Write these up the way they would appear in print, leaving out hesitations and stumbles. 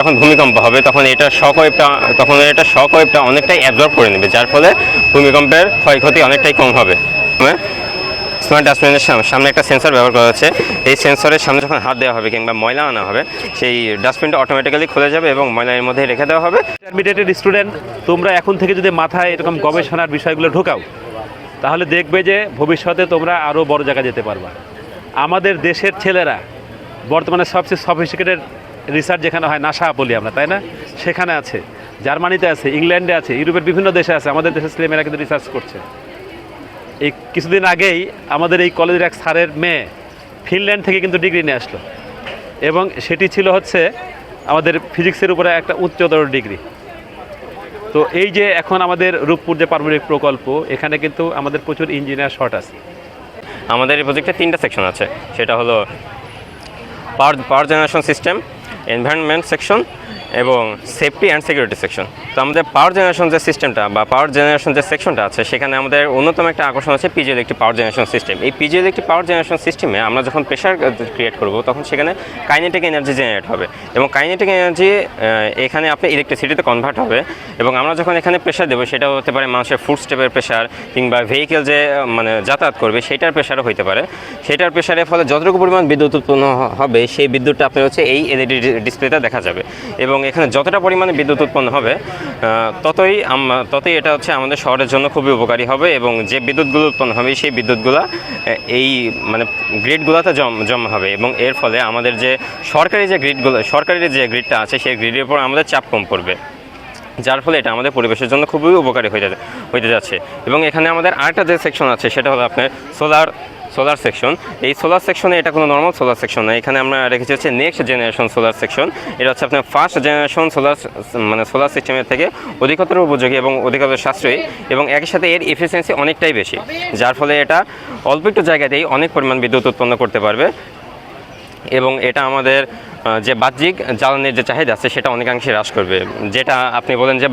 যখন ভূমিকম্প হবে তখন এটা শক ওয়েভটা অনেকটাই অ্যাবজর্ব করে নেবে, যার ফলে ভূমিকম্পের ক্ষয়ক্ষতি অনেকটাই কম হবে। স্মার্ট ডাস্টবিনের সামনে একটা সেন্সর ব্যবহার করা হচ্ছে। এই সেন্সরের সামনে যখন হাত দেওয়া হবে কিংবা ময়লা আনা হবে, সেই ডাস্টবিনটা অটোমেটিক্যালি খুলে যাবে এবং ময়লার মধ্যে রেখে দেওয়া হবে। ইন্টারমিডিয়েটের স্টুডেন্ট, তোমরা এখন থেকে যদি মাথায় এরকম গবেষণার বিষয়গুলো ঢোকাও, তাহলে দেখবে যে ভবিষ্যতে তোমরা আরও বড় জায়গায় যেতে পারবা। আমাদের দেশের ছেলেরা বর্তমানে সবচেয়ে সফিস্টিকেটেড রিসার্চ যেখানে হয়, নাসা বলি আমরা, তাই না? সেখানে আছে, জার্মানিতে আছে, ইংল্যান্ডে আছে, ইউরোপের বিভিন্ন দেশে আছে। আমাদের দেশের ছেলেমেয়েরা কিন্তু রিসার্চ করছে। এই কিছুদিন আগেই আমাদের এই কলেজের এক স্যারের মেয়ে ফিনল্যান্ড থেকে কিন্তু ডিগ্রি নিয়ে আসলো, এবং সেটি ছিল হচ্ছে আমাদের ফিজিক্সের উপরে একটা উচ্চতর ডিগ্রি। তো এই যে এখন আমাদের রূপপুর যে পারমাণবিক প্রকল্প, এখানে কিন্তু আমাদের প্রচুর ইঞ্জিনিয়ার শর্ট আছে। আমাদের এই প্রজেক্টে 3টা সেকশন আছে, সেটা হলো পাওয়ার জেনারেশন সিস্টেম, এনভায়রনমেন্ট সেকশন এবং সেফটি অ্যান্ড সিকিউরিটি সেকশন। তো আমাদের পাওয়ার জেনারেশন যে সিস্টেমটা বা পাওয়ার জেনারেশন যে সেকশনটা আছে, সেখানে আমাদের অন্যতম একটা আকর্ষণ আছে পিজোইলেকট্রিক পাওয়ার জেনারেশন সিস্টেম। এই পিজোইলেকট্রিক পাওয়ার জেনারেশন সিস্টেমে আমরা যখন প্রেশার ক্রিয়েট করব, তখন সেখানে কাইনেটিক এনার্জি জেনারেট হবে এবং কাইনেটিক এনার্জি এখানে আপনি ইলেকট্রিসিটিতে কনভার্ট হবে। এবং আমরা যখন এখানে প্রেশার দেবো, সেটা হতে পারে মানুষের ফুটস্টেপের প্রেশার কিংবা ভেহিকেল যে যাতায়াত করবে সেটার প্রেশারও হতে পারে। সেটার প্রেশারের ফলে যতটুকু পরিমাণ বিদ্যুৎ উৎপন্ন হবে, সেই বিদ্যুৎটা আপনার হচ্ছে এই এলইডি ডিসপ্লেতে দেখা যাবে। এবং এখানে যতটা পরিমাণে বিদ্যুৎ উৎপন্ন হবে, ততই এটা হচ্ছে আমাদের শহরের জন্য খুবই উপকারী হবে। এবং যে বিদ্যুৎগুলো উৎপন্ন হবে, সেই বিদ্যুৎগুলো এই গ্রিডগুলোতে জমা হবে এবং এর ফলে আমাদের যে সরকারি যে গ্রিডটা আছে, সেই গ্রিডের উপর আমাদের চাপ কম পড়বে, যার ফলে এটা আমাদের পরিবেশের জন্য খুবই উপকারী হইতে যাচ্ছে। এবং এখানে আমাদের আরেকটা যে সেকশন আছে, সেটা হলো আপনার সোলার সেকশন। এই সোলার সেকশনে এটা কোনো নর্মাল সোলার সেকশন না, এখানে আমরা রেখেছি হচ্ছে নেক্সট জেনারেশন সোলার সেকশন। এটা হচ্ছে আপনার ফার্স্ট জেনারেশন সোলার সিস্টেমের থেকে অধিকতর উপযোগী এবং অধিকতর সাশ্রয়ী, এবং একই সাথে এর এফিসিয়েন্সি অনেকটাই বেশি, যার ফলে এটা অল্প একটু জায়গাতেই অনেক পরিমাণ বিদ্যুৎ উৎপন্ন করতে পারবে। এবং এটা আমাদের যে বাহ্যিক জ্বালানির যে চাহিদা আছে, সেটা অনেকাংশে হ্রাস করবে। যেটা আপনি বলেন যে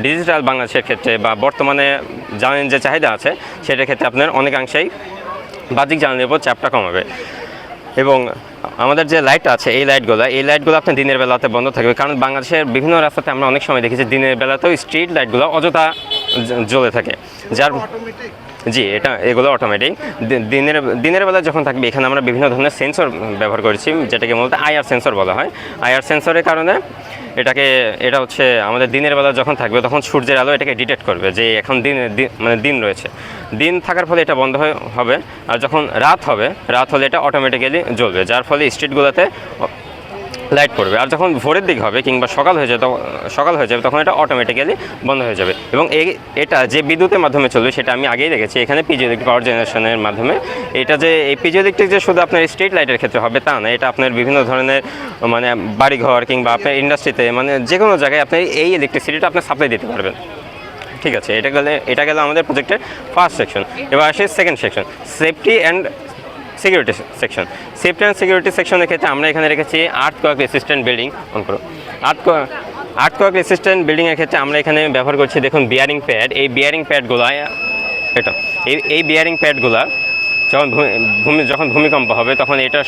ডিজিটাল বাংলাদেশের ক্ষেত্রে বা বর্তমানে জ্বালানির যে চাহিদা আছে, সেটার ক্ষেত্রে আপনার অনেকাংশেই বাহ্যিক জ্বালানির উপর চাপটা কমাবে। এবং আমাদের যে লাইট আছে, এই লাইটগুলো আপনার দিনের বেলাতে বন্ধ থাকবে, কারণ বাংলাদেশের বিভিন্ন রাস্তাতে আমরা অনেক সময় দেখেছি দিনের বেলাতেও স্ট্রিট লাইটগুলো অযথা জ্বলে থাকে, যার এগুলো অটোমেটিক। দিনের বেলা যখন থাকবে, এখানে আমরা বিভিন্ন ধরনের সেন্সর ব্যবহার করেছি, যেটাকে মূলত আইআর সেন্সর বলা হয়। আইআর সেন্সরের কারণে এটা হচ্ছে আমাদের দিনের বেলা যখন থাকবে, তখন সূর্যের আলো এটাকে ডিটেক্ট করবে যে এখন দিন রয়েছে। দিন থাকার ফলে এটা বন্ধ হবে, আর যখন রাত হলে এটা অটোমেটিক্যালি জ্বলবে, যার ফলে স্ট্রিটগুলোতে লাইট পড়বে। আর যখন ভোরের দিক হবে কিংবা সকাল হয়ে যাবে, তখন এটা অটোমেটিক্যালি বন্ধ হয়ে যাবে। এবং এটা যে বিদ্যুতের মাধ্যমে চলবে, সেটা আমি আগেই দেখেছি এখানে পিজোইলেকট্রিক পাওয়ার জেনারেশনের মাধ্যমে। এই পিজোইলেকট্রিক যে শুধু আপনার স্ট্রিট লাইটের ক্ষেত্রে হবে তা না, এটা আপনার বিভিন্ন ধরনের বাড়িঘর কিংবা আপনার ইন্ডাস্ট্রিতে যে কোনো জায়গায় আপনি এই ইলেকট্রিসিটিটা আপনি সাপ্লাই দিতে পারবেন। ঠিক আছে, এটা গেল আমাদের প্রজেক্টের ফার্স্ট সেকশন। এবার আসে second section, safety and security section. Safety and security সেকশনের ক্ষেত্রে আমরা এখানে রেখেছি earthquake resistant building. Earthquake resistant বিল্ডিংয়ের ক্ষেত্রে আমরা এখানে ব্যবহার করছি, দেখুন, বিয়ারিং প্যাড। এই বিয়ারিং প্যাডগুলো এই বিয়ারিং প্যাডগুলো যখন ভূমিকম্প হবে, তখন এটা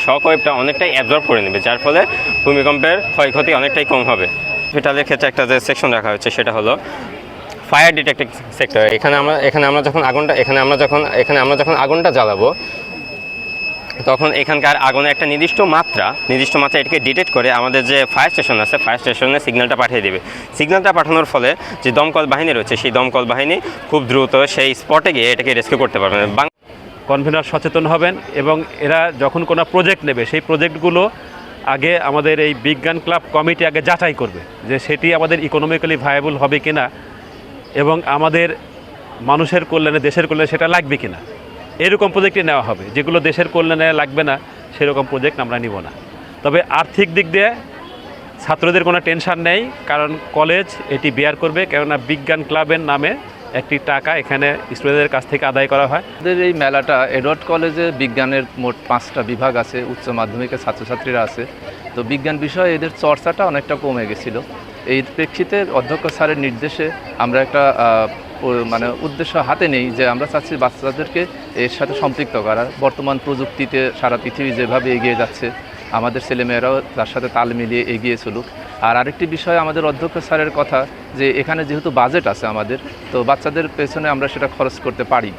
শক ওয়েভটা অনেকটাই অ্যাবজর্ব করে নেবে, যার ফলে ভূমিকম্পের ক্ষয়ক্ষতি অনেকটাই কম হবে। হসপিটালের ক্ষেত্রে একটা যে সেকশন রাখা হচ্ছে, সেটা হলো ফায়ার ডিটেক্টিং সেক্টর। এখানে আমরা যখন আগুনটা জ্বালাবো, তখন এখানকার আগুনের একটা নির্দিষ্ট মাত্রা এটাকে ডিটেক্ট করে আমাদের যে ফায়ার স্টেশন আছে, ফায়ার স্টেশনে সিগন্যালটা পাঠিয়ে দেবে। সিগন্যালটা পাঠানোর ফলে যে দমকল বাহিনী রয়েছে, সেই দমকল বাহিনী খুব দ্রুত সেই স্পটে গিয়ে এটাকে রেস্কিউ করতে পারবে। কনভেনার সচেতন হবেন, এবং এরা যখন কোনো প্রজেক্ট নেবে, সেই প্রজেক্টগুলো আগে আমাদের এই বিজ্ঞান ক্লাব কমিটি আগে যাচাই করবে যে সেটি আমাদের ইকোনমিক্যালি ভায়াবল হবে কিনা, এবং আমাদের মানুষের কল্যাণে, দেশের কল্যাণে সেটা লাগবে কিনা। এরকম প্রজেক্টই নেওয়া হবে। যেগুলো দেশের কল্যাণে লাগবে না, সেরকম প্রজেক্ট আমরা নিব না। তবে আর্থিক দিক দিয়ে ছাত্রদের কোনো টেনশন নেই, কারণ কলেজ এটি বেয়ার করবে, কেননা বিজ্ঞান ক্লাবের নামে একটি টাকা এখানে স্টুডেন্টদের কাছ থেকে আদায় করা হয়। আমাদের এই মেলাটা এডওয়ার্ড কলেজে বিজ্ঞানের মোট 5টা বিভাগ আছে, উচ্চ মাধ্যমিকের ছাত্রছাত্রীরা আছে। তো বিজ্ঞান বিষয়ে এদের চর্চাটা অনেকটা কমে গেছিলো। এই প্রেক্ষিতে অধ্যক্ষ স্যারের নির্দেশে আমরা একটা উদ্দেশ্য হাতে নেই যে আমরা চাচ্ছি বাচ্চাদেরকে এর সাথে সম্পৃক্ত করার। বর্তমান প্রযুক্তিতে সারা পৃথিবী যেভাবে এগিয়ে যাচ্ছে, আমাদের ছেলেমেয়েরাও তার সাথে তাল মিলিয়ে এগিয়ে চলুক। আর আরেকটি বিষয় আমাদের অধ্যক্ষ স্যারের কথা যে এখানে যেহেতু বাজেট আছে আমাদের, তো বাচ্চাদের পেছনে আমরা সেটা খরচ করতে পারি।